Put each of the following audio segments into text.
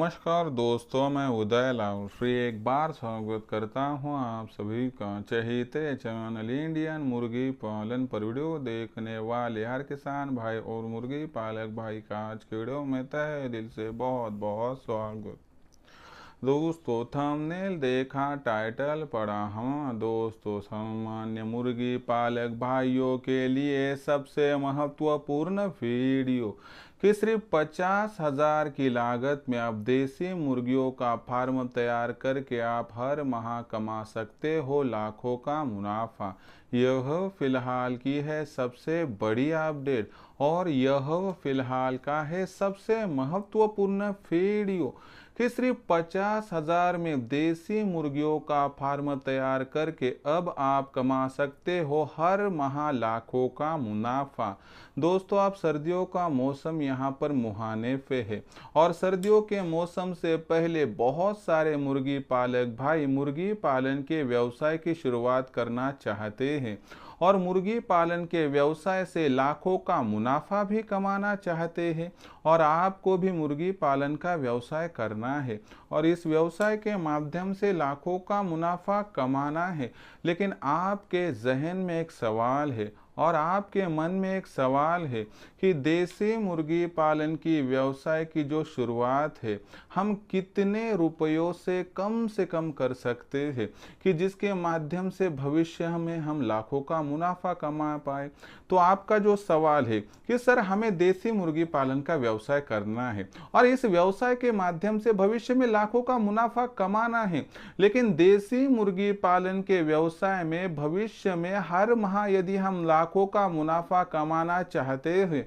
नमस्कार दोस्तों, मैं उदय लाल श्री एक बार स्वागत करता हूं आप सभी का चहेते चैनल इंडियन मुर्गी पालन पर वीडियो देखने वाले हर किसान भाई और मुर्गी पालक भाई का आज के वीडियो में तहे दिल से बहुत बहुत स्वागत। दोस्तों थंबनेल देखा, टाइटल पढ़ा। हाँ दोस्तों, सामान्य मुर्गी पालक भाइयों के लिए सबसे महत्वपूर्ण वीडियो कि सिर्फ 50,000 की लागत में आप देसी मुर्गियों का फार्म तैयार करके आप हर माह कमा सकते हो लाखों का मुनाफा। यह फिलहाल की है सबसे बड़ी अपडेट और यह फिलहाल का है सबसे महत्वपूर्ण वीडियो कि सिर्फ 50,000 में देसी मुर्गियों का फार्म तैयार करके अब आप कमा सकते हो हर माह लाखों का मुनाफा। दोस्तों, आप सर्दियों का मौसम यहाँ पर मुहाने पे है और सर्दियों के मौसम से पहले बहुत सारे मुर्गी पालक भाई मुर्गी पालन के व्यवसाय की शुरुआत करना चाहते हैं और मुर्गी पालन के व्यवसाय से लाखों का मुनाफा भी कमाना चाहते हैं। और आपको भी मुर्गी पालन का व्यवसाय करना है और इस व्यवसाय के माध्यम से लाखों का मुनाफा कमाना है। लेकिन आपके जहन में एक सवाल है और आपके मन में एक सवाल है कि देसी मुर्गी पालन की व्यवसाय की जो शुरुआत है हम कितने रुपयों से कम कर सकते हैं कि जिसके माध्यम से भविष्य में हम लाखों का मुनाफा कमा पाए। तो आपका जो सवाल है कि सर हमें देसी मुर्गी पालन का व्यवसाय करना है और इस व्यवसाय के माध्यम से भविष्य में लाखों का मुनाफा कमाना है, लेकिन देसी मुर्गी पालन के व्यवसाय में भविष्य में हर माह यदि हम लाखों का मुनाफा कमाना चाहते हैं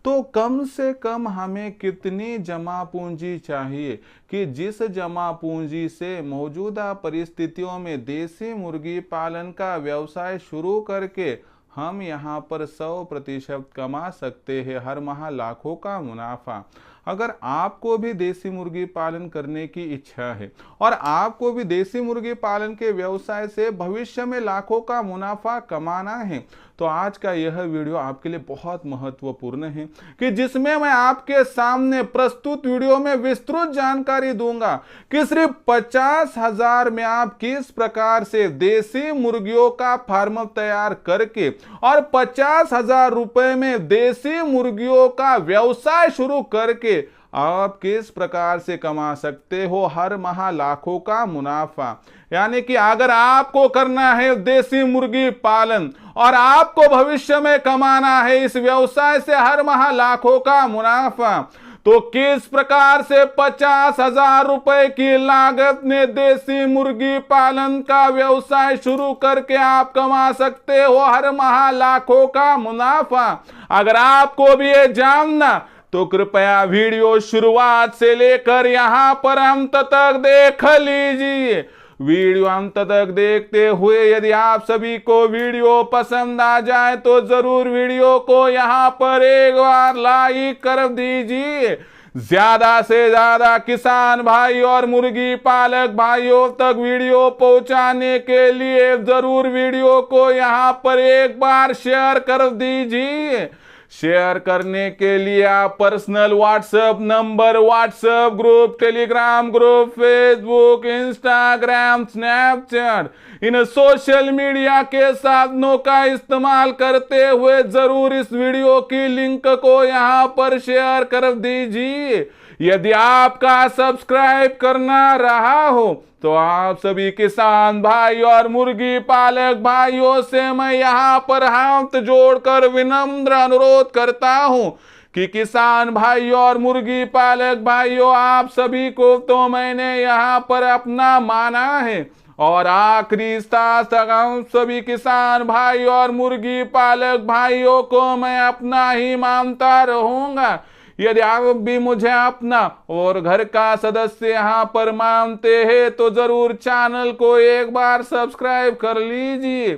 तो कम से कम हमें कितनी जमा पूंजी चाहिए कि जिस जमा पूंजी से मौजूदा परिस्थितियों में देसी मुर्गी पालन का व्यवसाय शुरू करके हम यहाँ पर 100% कमा सकते हैं हर माह लाखों का मुनाफा। अगर आपको भी देसी मुर्गी पालन करने की इच्छा है और आपको भी देसी मुर्गी पालन के व्यवसाय से भविष्य में लाखों का मुनाफा कमाना है तो आज का यह वीडियो आपके लिए बहुत महत्वपूर्ण है कि जिसमें मैं आपके सामने प्रस्तुत वीडियो में विस्तृत जानकारी दूंगा कि सिर्फ 50,000 में आप किस प्रकार से देसी मुर्गियों का फार्म तैयार करके और 50,000 रुपए में देसी मुर्गियों का व्यवसाय शुरू करके आप किस प्रकार से कमा सकते हो हर माह लाखों का मुनाफा। यानी कि अगर आपको करना है देसी मुर्गी पालन और आपको भविष्य में कमाना है इस व्यवसाय से हर माह लाखों का मुनाफा, तो किस प्रकार से 50,000 रुपए की लागत में देसी मुर्गी पालन का व्यवसाय शुरू करके आप कमा सकते हो हर माह लाखों का मुनाफा। अगर आपको भी ये जानना तो कृपया वीडियो शुरुआत से लेकर यहां पर अंत तक देख लीजिए। वीडियो अंत तक देखते हुए यदि आप सभी को वीडियो पसंद आ जाए तो जरूर वीडियो को यहां पर एक बार लाइक कर दीजिए। ज्यादा से ज्यादा किसान भाई और मुर्गी पालक भाइयों तक वीडियो पहुंचाने के लिए जरूर वीडियो को यहां पर एक बार शेयर कर दीजिए। शेयर करने के लिए आप personal WhatsApp number, WhatsApp group, Telegram group, Facebook, Instagram, Snapchat इन सोशल मीडिया के साधनों का इस्तेमाल करते हुए जरूर इस वीडियो की लिंक को यहां पर शेयर कर दीजिए। यदि आपका सब्सक्राइब करना रहा हो तो आप सभी किसान भाई और मुर्गी पालक भाइयों से मैं यहाँ पर हाथ जोड़कर विनम्र अनुरोध करता हूँ कि किसान भाई और मुर्गी पालक भाइयों आप सभी को तो मैंने यहाँ पर अपना माना है और आखिरी सांस तक हम सभी किसान भाई और मुर्गी पालक भाइयों को मैं अपना ही मानता रहूंगा। यदि आप भी मुझे अपना और घर का सदस्य यहाँ पर मानते हैं तो जरूर चैनल को एक बार सब्सक्राइब कर लीजिए।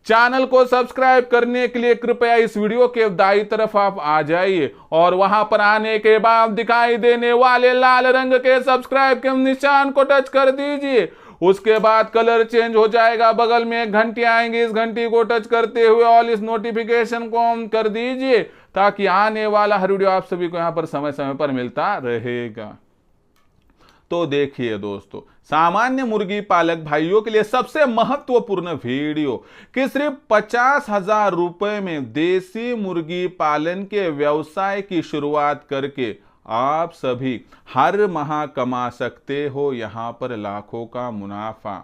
चैनल को सब्सक्राइब करने के लिए कृपया इस वीडियो के दाईं तरफ आप आ जाइए और वहां पर आने के बाद दिखाई देने वाले लाल रंग के सब्सक्राइब के निशान को टच कर दीजिए। उसके बाद कलर चेंज हो जाएगा, बगल में एक घंटी आएंगी, इस घंटी को टच करते हुए ऑल इस नोटिफिकेशन को ऑन कर दीजिए ताकि आने वाला हर वीडियो आप सभी को यहाँ पर समय समय पर मिलता रहेगा। तो देखिए दोस्तों, सामान्य मुर्गी पालक भाइयों के लिए सबसे महत्वपूर्ण वीडियो कि सिर्फ 50,000 रुपए में देसी मुर्गी पालन के व्यवसाय की शुरुआत करके आप सभी हर माह कमा सकते हो यहां पर लाखों का मुनाफा।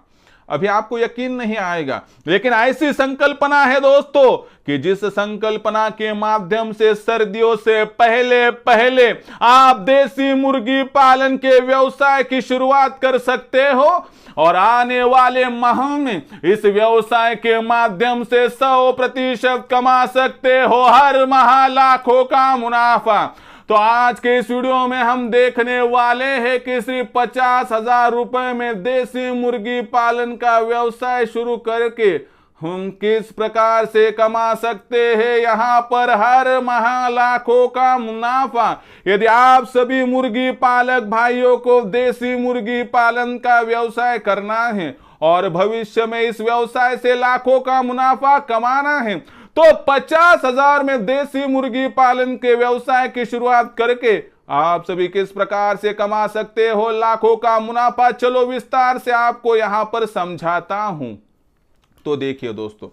अभी आपको यकीन नहीं आएगा, लेकिन ऐसी संकल्पना है दोस्तों कि जिस संकल्पना के माध्यम से सर्दियों से पहले पहले आप देसी मुर्गी पालन के व्यवसाय की शुरुआत कर सकते हो और आने वाले माह में इस व्यवसाय के माध्यम से 100% कमा सकते हो, हर माह लाखों का मुनाफा। तो आज के इस वीडियो में हम देखने वाले हैं कि सिर्फ 50,000 रुपए में देसी मुर्गी पालन का व्यवसाय शुरू करके हम किस प्रकार से कमा सकते हैं यहां पर हर माह लाखों का मुनाफा। यदि आप सभी मुर्गी पालक भाइयों को देसी मुर्गी पालन का व्यवसाय करना है और भविष्य में इस व्यवसाय से लाखों का मुनाफा कमाना है, तो 50,000 में देसी मुर्गी पालन के व्यवसाय की शुरुआत करके आप सभी किस प्रकार से कमा सकते हो लाखों का मुनाफा, चलो विस्तार से आपको यहां पर समझाता हूं। तो देखिए दोस्तों,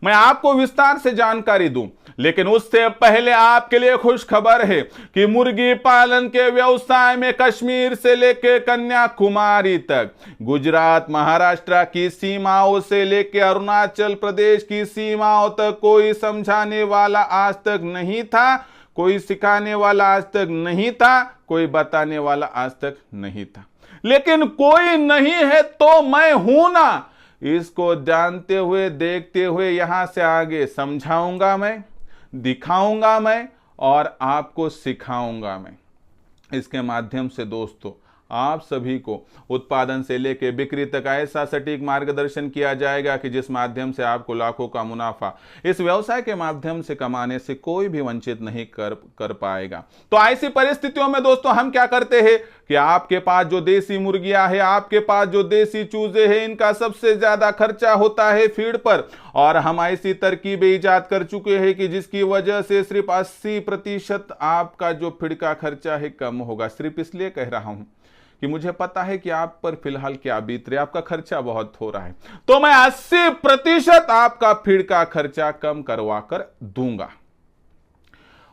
मैं आपको विस्तार से जानकारी दूं, लेकिन उससे पहले आपके लिए खुश खबर है कि मुर्गी पालन के व्यवसाय में कश्मीर से लेकर कन्याकुमारी तक, गुजरात महाराष्ट्र की सीमाओं से लेकर अरुणाचल प्रदेश की सीमाओं तक कोई समझाने वाला आज तक नहीं था, कोई सिखाने वाला आज तक नहीं था, कोई बताने वाला आज तक नहीं था। लेकिन कोई नहीं है तो मैं हूं ना, इसको जानते हुए देखते हुए यहां से आगे समझाऊंगा मैं, दिखाऊंगा मैं और आपको सिखाऊंगा मैं। इसके माध्यम से दोस्तों आप सभी को उत्पादन से लेकर बिक्री तक ऐसा सटीक मार्गदर्शन किया जाएगा कि जिस माध्यम से आपको लाखों का मुनाफा इस व्यवसाय के माध्यम से कमाने से कोई भी वंचित नहीं कर पाएगा। तो ऐसी परिस्थितियों में दोस्तों हम क्या करते हैं कि आपके पास जो देसी मुर्गियां है, आपके पास जो देसी चूजे हैं, इनका सबसे ज्यादा खर्चा होता है फीड पर, और हम ऐसी तरकीबें ईजाद कर चुके हैं कि जिसकी वजह से सिर्फ 80% आपका जो फीड का खर्चा है कम होगा। सिर्फ इसलिए कह रहा हूं कि मुझे पता है कि आप पर फिलहाल क्या बीत रहा है, आपका खर्चा बहुत हो रहा है, तो मैं 80% आपका फीड का खर्चा कम करवा कर दूंगा।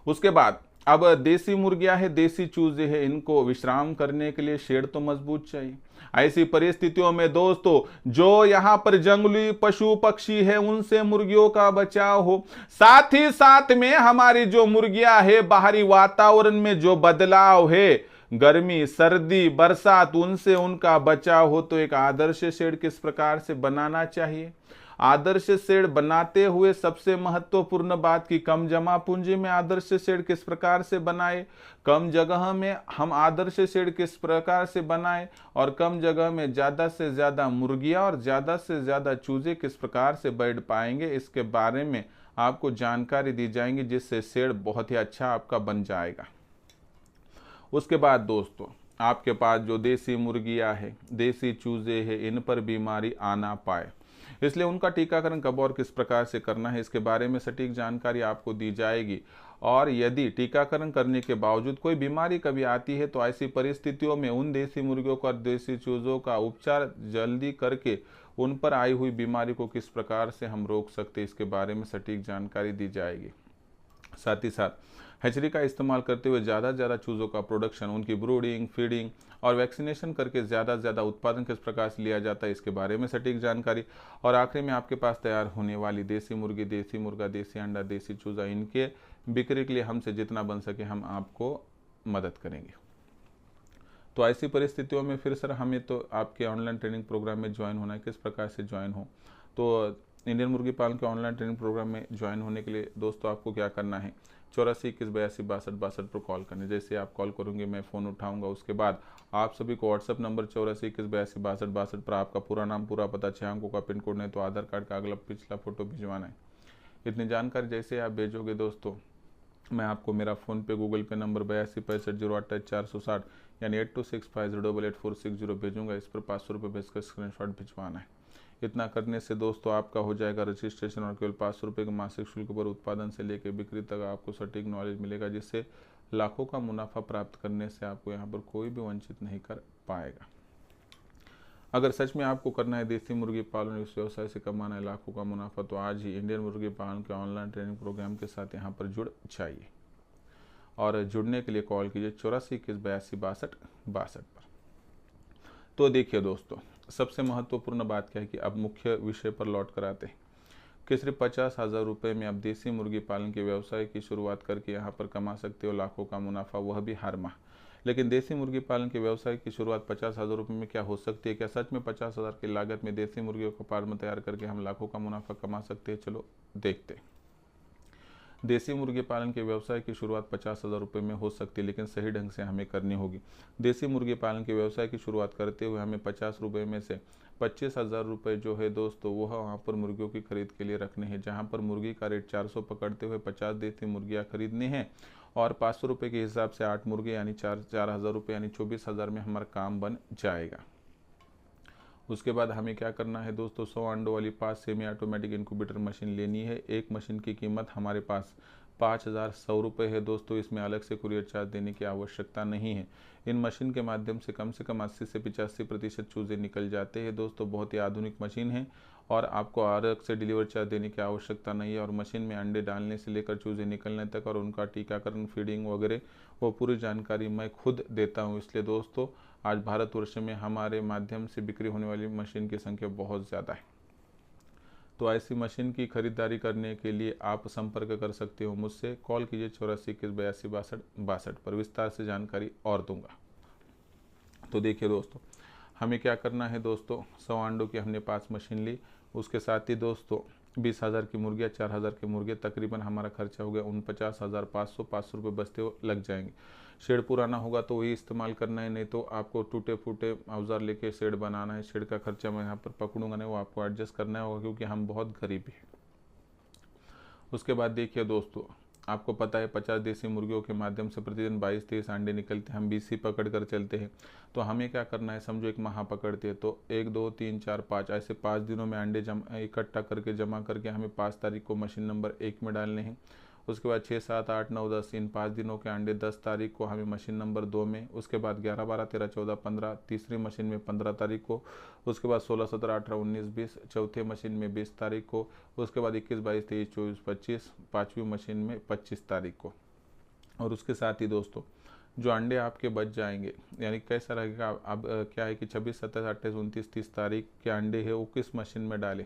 उसके बाद अब देसी मुर्गियां है, देसी चूजे है, इनको विश्राम करने के लिए शेड तो मजबूत चाहिए। ऐसी परिस्थितियों में दोस्तों जो यहां पर जंगली पशु पक्षी है उनसे मुर्गियों का बचाव हो, साथ ही साथ में हमारी जो मुर्गियां है बाहरी वातावरण में जो बदलाव है, गर्मी सर्दी बरसात, उनसे उनका बचाव हो, तो एक आदर्श शेड किस प्रकार से बनाना चाहिए। आदर्श शेड बनाते हुए सबसे महत्वपूर्ण बात की कम जमा पूंजी में आदर्श शेड किस प्रकार से बनाए, कम जगह में हम आदर्श शेड किस प्रकार से बनाए, और कम जगह में ज्यादा से ज्यादा मुर्गियां और ज्यादा से ज्यादा चूजे किस प्रकार से बैठ पाएंगे, इसके बारे में आपको जानकारी दी जाएगी, जिससे शेड बहुत ही अच्छा आपका बन जाएगा। उसके बाद दोस्तों आपके पास जो देसी मुर्गियां है, देसी चूजे है, इन पर बीमारी आना पाए, इसलिए उनका टीकाकरण कब और किस प्रकार से करना है, इसके बारे में सटीक जानकारी आपको दी जाएगी। और यदि टीकाकरण करने के बावजूद कोई बीमारी कभी आती है, तो ऐसी परिस्थितियों में उन देसी मुर्गियों का, देसी चूजों का उपचार जल्दी करके उन पर आई हुई बीमारी को किस प्रकार से हम रोक सकते, इसके बारे में सटीक जानकारी दी जाएगी। साथ ही साथ हैचरी का इस्तेमाल करते हुए ज़्यादा से ज़्यादा चूज़ों का प्रोडक्शन, उनकी ब्रूडिंग, फीडिंग और वैक्सीनेशन करके ज़्यादा से ज़्यादा उत्पादन किस प्रकार से लिया जाता है, इसके बारे में सटीक जानकारी। और आखिरी में आपके पास तैयार होने वाली देसी मुर्गी, देसी मुर्गा, देसी अंडा, देसी चूज़ा, इनके बिक्री के लिए हमसे जितना बन सके हम आपको मदद करेंगे। तो ऐसी परिस्थितियों में फिर सर हमें तो आपके ऑनलाइन ट्रेनिंग प्रोग्राम में ज्वाइन होना है, किस प्रकार से ज्वाइन हो, तो इंडियन मुर्गी पालन के ऑनलाइन ट्रेनिंग प्रोग्राम में ज्वाइन होने के लिए दोस्तों आपको क्या करना है, 8421826262 पर कॉल करने। जैसे आप कॉल करोगे मैं फ़ोन उठाऊंगा, उसके बाद आप सभी को व्हाट्सअप नंबर 8421826262 पर आपका पूरा नाम, पूरा पता, 6 अंकों का पिन कोड नहीं तो आधार कार्ड का अगला पिछला फोटो भिजवाना है। इतनी जानकारी जैसे आप भेजोगे दोस्तों, मैं आपको मेरा फ़ोन पे, गूगल पे नंबर 8265088460 यानी 8265088460 भेजूंगा। इस पर 500 रुपये भेजकर स्क्रीनशॉट भिजवाना है। इतना करने से दोस्तों आपका हो जाएगा रजिस्ट्रेशन, और केवल 500 रुपये के मासिक शुल्क पर उत्पादन से लेकर बिक्री तक आपको सटीक नॉलेज मिलेगा, जिससे लाखों का मुनाफा प्राप्त करने से आपको यहाँ पर कोई भी वंचित नहीं कर पाएगा। अगर सच में आपको करना है देसी मुर्गी पालन, इस व्यवसाय से कमाना है लाखों का मुनाफा, तो आज ही इंडियन मुर्गी पालन के ऑनलाइन ट्रेनिंग प्रोग्राम के साथ यहाँ पर जुड़ जाइए। और जुड़ने के लिए कॉल कीजिए 84 21 82 62 62 पर। तो देखिए दोस्तों, सबसे महत्वपूर्ण बात क्या है कि अब मुख्य विषय पर लौट कर आते हैं कि सिर्फ 50,000 रुपये में आप देसी मुर्गी पालन के व्यवसाय की शुरुआत करके यहाँ पर कमा सकते हो लाखों का मुनाफा, वह भी हर माह। लेकिन देसी मुर्गी पालन के व्यवसाय की शुरुआत 50,000 रुपये में क्या हो सकती है? क्या सच में 50,000 की लागत में देसी मुर्गियों का फार्म तैयार करके हम लाखों का मुनाफा कमा सकते हैं? चलो देखते हैं। देसी मुर्गी पालन के व्यवसाय की शुरुआत 50,000 रुपये में हो सकती है, लेकिन सही ढंग से हमें करनी होगी। देसी मुर्गी पालन के व्यवसाय की शुरुआत करते हुए हमें 50 रुपये में से 25,000 रुपये जो है दोस्तों, वह वहाँ पर मुर्गियों की खरीद के लिए रखने हैं। जहाँ पर मुर्गी का रेट 400 पकड़ते हुए 50 देसी मुर्गियाँ खरीदनी है और 500 रुपये के हिसाब से 8 मुर्गे यानी 4,000 रुपये यानी 24,000 में हमारा काम बन जाएगा। उसके बाद हमें क्या करना है दोस्तों, 100 अंडों वाली 5 सेमी ऑटोमेटिक इंक्यूबेटर मशीन लेनी है। एक मशीन की कीमत हमारे पास 5,100 रुपये है दोस्तों। इसमें अलग से कुरियर चार्ज देने की आवश्यकता नहीं है। इन मशीन के माध्यम से कम 80 से 85% चूजे निकल जाते हैं दोस्तों। बहुत ही आधुनिक मशीन है और आपको अलग से डिलीवर चार्ज देने की आवश्यकता नहीं है। और मशीन में अंडे डालने से लेकर चूजे निकलने तक और उनका टीकाकरण, फीडिंग वगैरह वो पूरी जानकारी मैं खुद देता हूँ। इसलिए दोस्तों, आज भारतवर्ष में हमारे माध्यम से बिक्री होने वाली मशीन की संख्या बहुत ज़्यादा है। तो ऐसी मशीन की खरीदारी करने के लिए आप संपर्क कर सकते हो मुझसे। कॉल कीजिए 84 21 82 62 62 पर, विस्तार से जानकारी और दूंगा। तो देखिए दोस्तों, हमें क्या करना है दोस्तों, 100 अंडों की हमने 5 मशीन ली। उसके साथ ही दोस्तों 20,000 की मुर्गियाँ, 4,000 के मुर्गे, तकरीबन हमारा खर्चा हो गया 49,500 रुपये बचते हुए लग जाएंगे। शेड पुराना होगा तो वही इस्तेमाल करना है, नहीं तो आपको टूटे फूटे औजार लेके शेड बनाना है। शेड का खर्चा मैं यहाँ पर पकड़ूंगा नहीं, वो आपको एडजस्ट करना होगा क्योंकि हम बहुत गरीब हैं। उसके बाद देखिए दोस्तों, आपको पता है 50 देसी मुर्गियों के माध्यम से प्रतिदिन 22-23 अंडे निकलते हैं। हम 20 ही पकड़ कर चलते हैं। तो हमें क्या करना है, समझो एक माह पकड़ते हैं तो 1 2 3 4 5 ऐसे 5 दिनों में अंडे इकट्ठा करके जमा करके हमें 5 तारीख को मशीन नंबर 1 में डालने हैं। उसके बाद 6 7 8 9 10 इन 5 दिनों के अंडे 10 तारीख को हमें मशीन नंबर 2 में। उसके बाद 11 12 13 14 15 तीसरी मशीन में 15 तारीख को। उसके बाद 16 17 18 19 20 चौथे मशीन में 20 तारीख को। उसके बाद 21 22 23 24 25 पाँचवीं मशीन में 25 तारीख को। और उसके साथ ही दोस्तों, जो अंडे आपके बच जाएंगे, यानी कैसा रहेगा, अब क्या है कि 26 27 28 29 30 तारीख के अंडे है वो किस मशीन में डालें?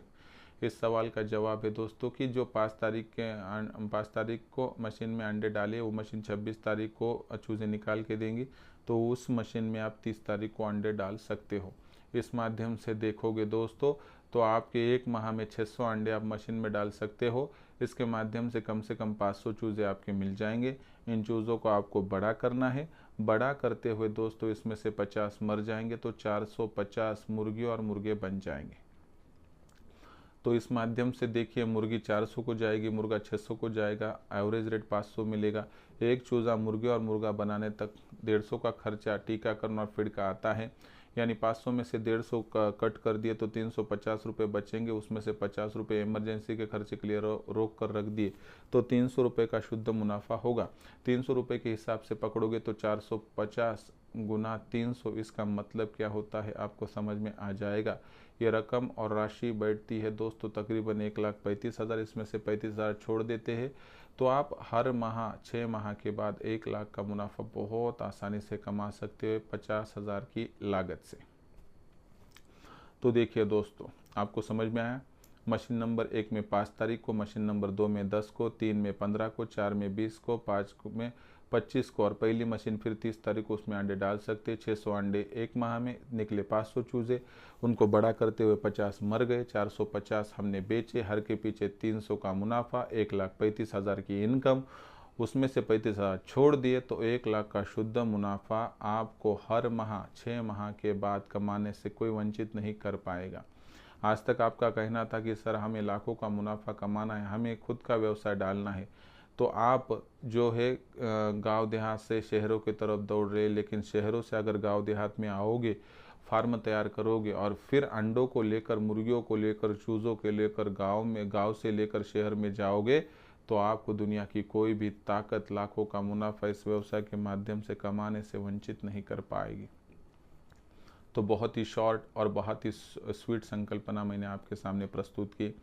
इस सवाल का जवाब है दोस्तों कि जो 5 तारीख को मशीन में अंडे डाले, वो मशीन 26 तारीख को चूज़े निकाल के देंगी, तो उस मशीन में आप 30 तारीख को अंडे डाल सकते हो। इस माध्यम से देखोगे दोस्तों, तो आपके एक माह में 600 अंडे आप मशीन में डाल सकते हो। इसके माध्यम से कम 500 चूज़े आपके मिल जाएंगे। इन चूज़ों को आपको बड़ा करना है। बड़ा करते हुए दोस्तों इसमें से 50 मर जाएंगे तो 450 मुर्गी और मुर्गे बन जाएंगे। तो इस माध्यम से देखिए, मुर्गी 400 को जाएगी, मुर्गा 600 को जाएगा, एवरेज रेट 500 मिलेगा। एक चूज़ा मुर्गी और मुर्गा बनाने तक 150 का खर्चा टीकाकरण और फीड का आता है। यानी 500 में से 150 का कट कर दिए तो 350 रुपये बचेंगे। उसमें से 50 रुपये इमरजेंसी के खर्चे के लिए रोक कर रख दिए तो 300 रुपये का शुद्ध मुनाफा होगा। 300 रुपये के हिसाब से पकड़ोगे तो 450 गुना 300, इसका मतलब क्या होता है आपको समझ में आ जाएगा। ये रकम और राशि बैठती है दोस्तों तकरीबन 1,35,000। इसमें से 35,000 छोड़ देते हैं तो आप हर माह 6 माह के बाद 1 लाख का मुनाफा बहुत आसानी से कमा सकते हो 50,000 की लागत से। तो देखिए दोस्तों, आपको समझ में आया। मशीन नंबर 1 में 5 तारीख को, मशीन नंबर 2 में 10 को, 3 में 15 को, 4 में 20 को, 5 में 25 को और पहली मशीन फिर 30 तारीख को उसमें अंडे डाल सकते। 600 अंडे एक माह में निकले, 500 चूजे, उनको बड़ा करते हुए 50 मर गए, 450 हमने बेचे, हर के पीछे 300 का मुनाफा, 1,35,000 की इनकम, उसमें से 35,000 छोड़ दिए तो 1 लाख का शुद्ध मुनाफा आपको हर माह 6 माह के बाद कमाने से कोई वंचित नहीं कर पाएगा। आज तक आपका कहना था कि सर हमें लाखों का मुनाफा कमाना है, हमें खुद का व्यवसाय डालना है, तो आप जो है गांव देहात से शहरों की तरफ दौड़ रहे, लेकिन शहरों से अगर गांव देहात में आओगे, फार्म तैयार करोगे और फिर अंडों को लेकर, मुर्गियों को लेकर, चूज़ों के लेकर गांव से लेकर शहर में जाओगे, तो आपको दुनिया की कोई भी ताकत लाखों का मुनाफा इस व्यवसाय के माध्यम से कमाने से वंचित नहीं कर पाएगी। तो बहुत ही शॉर्ट और बहुत ही स्वीट संकल्पना मैंने आपके सामने प्रस्तुत की।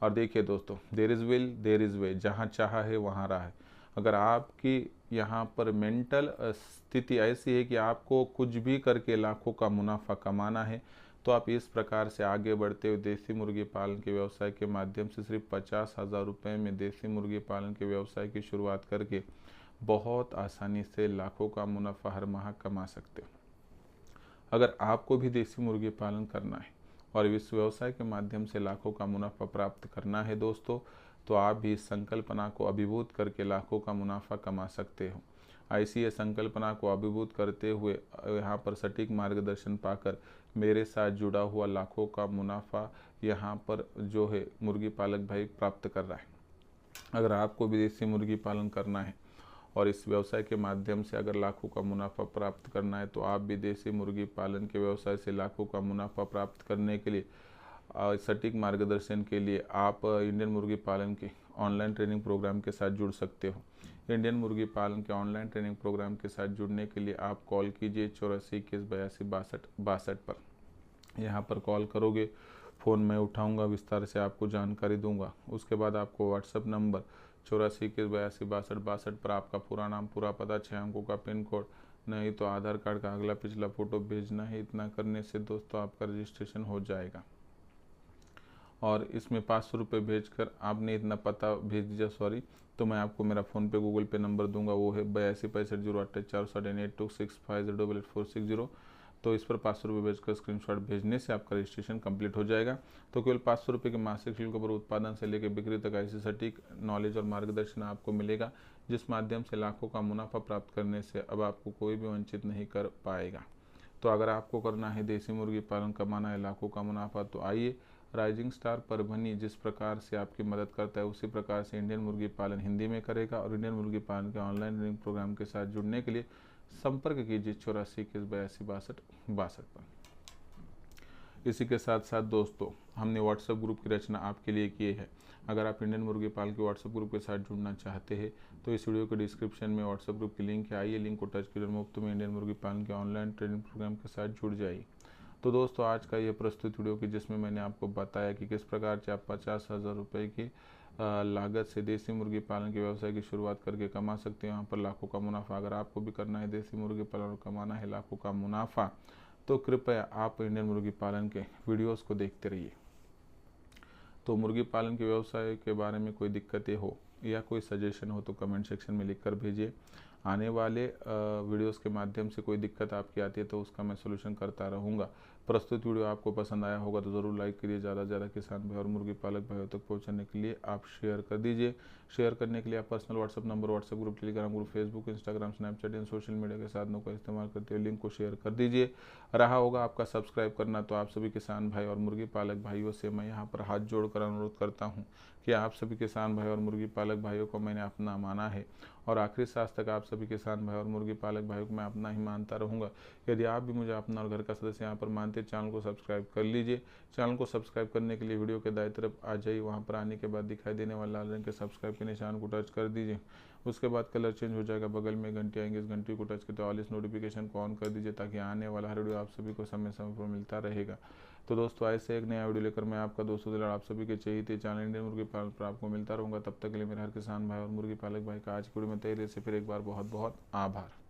और देखिए दोस्तों, there is will there is way, जहाँ चाहा है वहाँ राह है। अगर आपकी यहाँ पर मेंटल स्थिति ऐसी है कि आपको कुछ भी करके लाखों का मुनाफा कमाना है, तो आप इस प्रकार से आगे बढ़ते हुए देसी मुर्गी पालन के व्यवसाय के माध्यम से सिर्फ 50,000 रुपये में देसी मुर्गी पालन के व्यवसाय की शुरुआत करके बहुत आसानी से लाखों का मुनाफा हर माह कमा सकते हो। अगर आपको भी देसी मुर्गी पालन करना है और इस व्यवसाय के माध्यम से लाखों का मुनाफा प्राप्त करना है दोस्तों, तो आप भी इस संकल्पना को अभिभूत करके लाखों का मुनाफा कमा सकते हो। ऐसी ये संकल्पना को अभिभूत करते हुए यहाँ पर सटीक मार्गदर्शन पाकर मेरे साथ जुड़ा हुआ लाखों का मुनाफा यहाँ पर जो है मुर्गी पालक भाई प्राप्त कर रहा है। अगर आपको भी देसी मुर्गी पालन करना है और इस व्यवसाय के माध्यम से अगर लाखों का मुनाफा प्राप्त करना है, तो आप भी देसी मुर्गी पालन के व्यवसाय से लाखों का मुनाफा प्राप्त करने के लिए सटीक मार्गदर्शन के लिए आप इंडियन मुर्गी पालन के ऑनलाइन ट्रेनिंग प्रोग्राम के साथ जुड़ सकते हो। इंडियन मुर्गी पालन के ऑनलाइन ट्रेनिंग प्रोग्राम के साथ जुड़ने के लिए आप कॉल कीजिए 84 21 82 62 पर। यहाँ पर कॉल करोगे, फ़ोन मैं उठाऊँगा, विस्तार से आपको जानकारी दूंगा। उसके बाद आपको व्हाट्सएप नंबर 84 21 82 62 पर आपका पूरा नाम, पूरा पता, 6 अंकों का पिन कोड, नहीं तो आधार कार्ड का अगला पिछला फ़ोटो भेजना है। इतना करने से दोस्तों आपका रजिस्ट्रेशन हो जाएगा। और इसमें 500 रुपये भेजकर आपने इतना पता भेज दिया, तो मैं आपको मेरा फ़ोन पे गूगल पे नंबर दूंगा, वो है 82 65 0 48 4 7 8 2 6 5 8 तो इस पर 500 रुपये भेजकर स्क्रीनशॉट भेजने से आपका रजिस्ट्रेशन कंप्लीट हो जाएगा। तो केवल 500 रुपये के मासिक शुल्क पर उत्पादन से लेकर बिक्री तक ऐसी सटीक नॉलेज और मार्गदर्शन आपको मिलेगा, जिस माध्यम से लाखों का मुनाफा प्राप्त करने से अब आपको कोई भी वंचित नहीं कर पाएगा। तो अगर आपको करना है देसी मुर्गी पालन, कमाना है लाखों का मुनाफा, तो आइए राइजिंग स्टार परभनी जिस प्रकार से आपकी मदद करता है, उसी प्रकार से इंडियन मुर्गी पालन हिंदी में करेगा। और इंडियन मुर्गी पालन के ऑनलाइन ट्रेनिंग प्रोग्राम के साथ जुड़ने के लिए संपर्क कीजिए 84 21 82 62 62 पर। इसी के साथ साथ दोस्तों, हमने व्हाट्सएप ग्रुप की रचना आपके लिए की है। अगर आप इंडियन मुर्गी पालन के व्हाट्सएप ग्रुप के साथ जुड़ना चाहते हैं, तो इस वीडियो के डिस्क्रिप्शन में व्हाट्सएप ग्रुप की लिंक है, आइए लिंक को टच कीजिए, मुफ्त में इंडियन मुर्गी पालन के ऑनलाइन ट्रेनिंग प्रोग्राम के साथ जुड़ जाइए। तो दोस्तों, आज का यह प्रस्तुत वीडियो कि जिसमें मैंने आपको बताया कि किस प्रकार से आप 50,000 रुपये की लागत से देसी मुर्गी पालन के व्यवसाय की शुरुआत करके कमा सकते हैं यहाँ पर लाखों का मुनाफा। अगर आपको भी करना है देसी मुर्गी पालन और कमाना है लाखों का मुनाफा, तो कृपया आप इंडियन मुर्गी पालन के वीडियोस को देखते रहिए। तो मुर्गी पालन के व्यवसाय के बारे में कोई दिक्कतें हो या कोई सजेशन हो तो कमेंट सेक्शन में लिखकर भेजिए। आने वाले वीडियोस के माध्यम से कोई दिक्कत आपकी आती है तो उसका मैं सोल्यूशन करता रहूँगा। प्रस्तुत वीडियो आपको पसंद आया होगा तो ज़रूर लाइक करिए। ज़्यादा से ज़्यादा किसान भाई और मुर्गी पालक भाइयों तक पहुँचाने के लिए आप शेयर कर दीजिए। शेयर करने के लिए आप personal WhatsApp number, WhatsApp group, Telegram group, Facebook, Instagram, Snapchat इन सोशल मीडिया के साधनों का इस्तेमाल करते हुए लिंक को शेयर कर दीजिए। रहा होगा आपका सब्सक्राइब करना, तो आप सभी किसान भाई और मुर्गी पालक भाइयों से मैं यहाँ पर हाथ जोड़कर अनुरोध करता हूँ कि आप सभी किसान भाई और मुर्गी पालक भाइयों को मैंने अपना माना है और आखिरी सांस तक आप सभी किसान भाई और मुर्गी पालक भाइयों को मैं अपना ही मानता रहूँगा। यदि आप भी मुझे अपना और घर का सदस्य यहाँ पर मानते, चैनल को सब्सक्राइब कर लीजिए। चैनल को सब्सक्राइब करने के लिए वीडियो के दाईं तरफ आ जाइए, वहाँ पर आने के बाद दिखाई देने वाला लाल रंग के सब्सक्राइब के निशान को टच कर दीजिए। उसके बाद कलर चेंज हो जाएगा, बगल में घंटी आएंगे, इस घंटी को टच करते ऑल इस नोटिफिकेशन को ऑन कर दीजिए ताकि आने वाला हर वीडियो आप सभी को समय समय पर मिलता रहेगा। तो दोस्तों, ऐसे एक नया वीडियो लेकर मैं आपका दोस्तों दिलाड़ आप सभी के चहेते चैनल इंडियन मुर्गी पालन पर आपको मिलता रहूँगा। तब तक के लिए मेरे हर किसान भाई और मुर्गी पालक भाई का आज की वीडियो में तहे से फिर एक बार बहुत बहुत आभार।